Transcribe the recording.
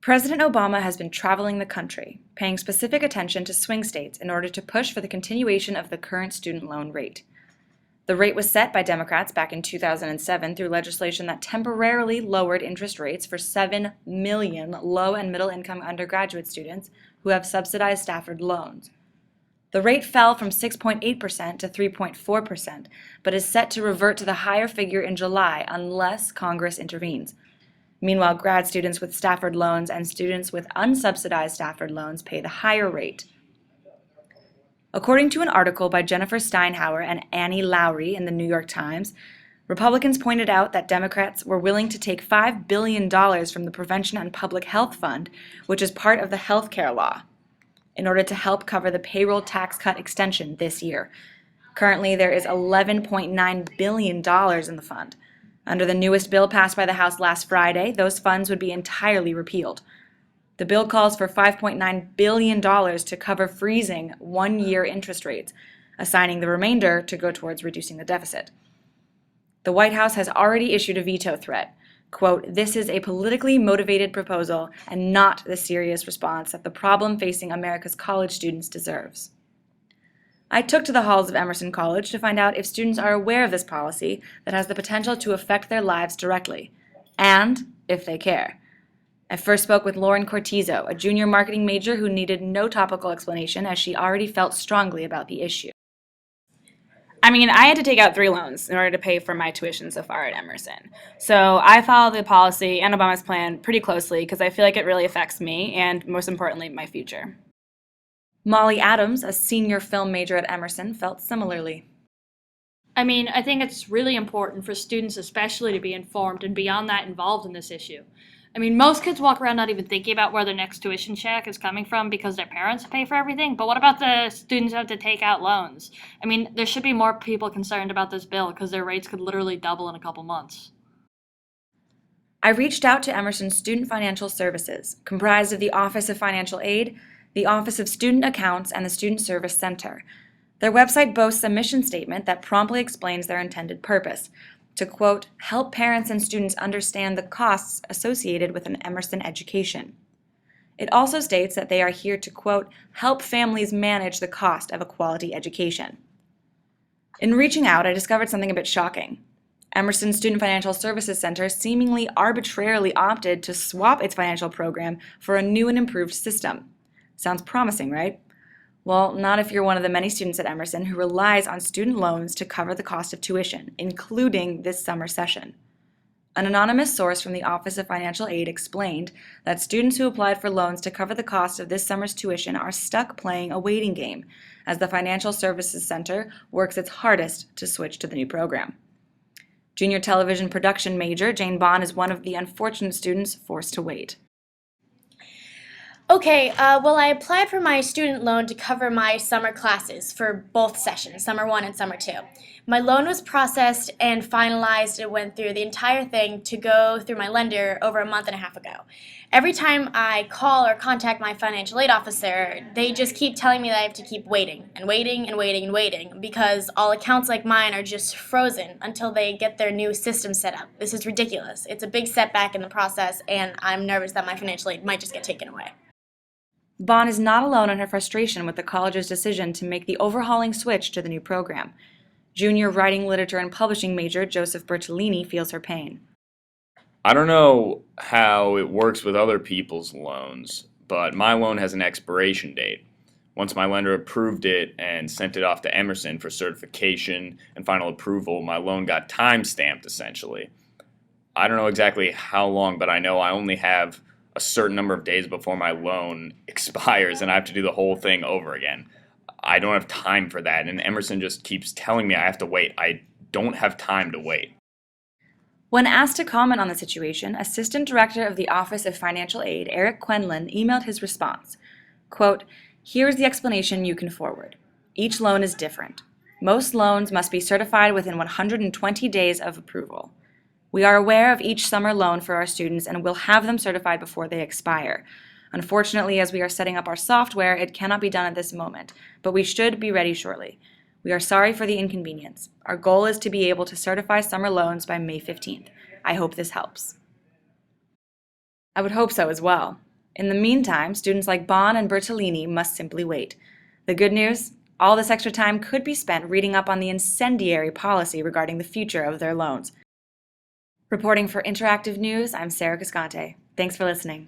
President Obama has been traveling the country, paying specific attention to swing states in order to push for the continuation of the current student loan rate. The rate was set by Democrats back in 2007 through legislation that temporarily lowered interest rates for 7 million low and middle income undergraduate students who have subsidized Stafford loans. The rate fell from 6.8% to 3.4%, but is set to revert to the higher figure in July unless Congress intervenes. Meanwhile, grad students with Stafford loans and students with unsubsidized Stafford loans pay the higher rate. According to an article by Jennifer Steinhauer and Annie Lowry in the New York Times, Republicans pointed out that Democrats were willing to take $5 billion from the Prevention and Public Health Fund, which is part of the health care law, in order to help cover the payroll tax cut extension this year. Currently, there is $11.9 billion in the fund. Under the newest bill passed by the House last Friday, those funds would be entirely repealed. The bill calls for $5.9 billion to cover freezing one-year interest rates, assigning the remainder to go towards reducing the deficit. The White House has already issued a veto threat. Quote, "This is a politically motivated proposal and not the serious response that the problem facing America's college students deserves." I took to the halls of Emerson College to find out if students are aware of this policy that has the potential to affect their lives directly, and if they care. I first spoke with Lauren Cortizo, a junior marketing major who needed no topical explanation as she already felt strongly about the issue. I had to take out 3 loans in order to pay for my tuition so far at Emerson. So I follow the policy and Obama's plan pretty closely because I feel like it really affects me and, most importantly, my future. Molly Adams, a senior film major at Emerson, felt similarly. I think it's really important for students especially to be informed and beyond that involved in this issue. Most kids walk around not even thinking about where their next tuition check is coming from because their parents pay for everything. But what about the students who have to take out loans? There should be more people concerned about this bill because their rates could literally double in a couple months. I reached out to Emerson's Student Financial Services, comprised of the Office of Financial Aid, the Office of Student Accounts, and the Student Service Center. Their website boasts a mission statement that promptly explains their intended purpose: to, quote, "help parents and students understand the costs associated with an Emerson education." It also states that they are here to, quote, "help families manage the cost of a quality education." In reaching out, I discovered something a bit shocking. Emerson's Student Financial Services Center seemingly arbitrarily opted to swap its financial program for a new and improved system. Sounds promising, right? Well, not if you're one of the many students at Emerson who relies on student loans to cover the cost of tuition, including this summer session. An anonymous source from the Office of Financial Aid explained that students who applied for loans to cover the cost of this summer's tuition are stuck playing a waiting game, as the Financial Services Center works its hardest to switch to the new program. Junior television production major Jane Bond is one of the unfortunate students forced to wait. Okay, I applied for my student loan to cover my summer classes for both sessions, summer 1 and summer 2. My loan was processed and finalized. It went through the entire thing to go through my lender over a month and a half ago. Every time I call or contact my financial aid officer, they just keep telling me that I have to keep waiting and waiting and waiting and waiting because all accounts like mine are just frozen until they get their new system set up. This is ridiculous. It's a big setback in the process, and I'm nervous that my financial aid might just get taken away. Bond is not alone in her frustration with the college's decision to make the overhauling switch to the new program. Junior writing, literature, and publishing major Joseph Bertolini feels her pain. I don't know how it works with other people's loans, but my loan has an expiration date. Once my lender approved it and sent it off to Emerson for certification and final approval, my loan got time-stamped, essentially. I don't know exactly how long, but I know I only have a certain number of days before my loan expires and I have to do the whole thing over again. I don't have time for that, and Emerson just keeps telling me I have to wait. I don't have time to wait. When asked to comment on the situation, Assistant Director of the Office of Financial Aid, Eric Quenlin, emailed his response. Quote, "Here's the explanation you can forward. Each loan is different. Most loans must be certified within 120 days of approval. We are aware of each summer loan for our students and will have them certified before they expire. Unfortunately, as we are setting up our software, it cannot be done at this moment, but we should be ready shortly. We are sorry for the inconvenience. Our goal is to be able to certify summer loans by May 15th. I hope this helps." I would hope so as well. In the meantime, students like Bond and Bertolini must simply wait. The good news? All this extra time could be spent reading up on the incendiary policy regarding the future of their loans. Reporting for Interactive News, I'm Sarah Cascante. Thanks for listening.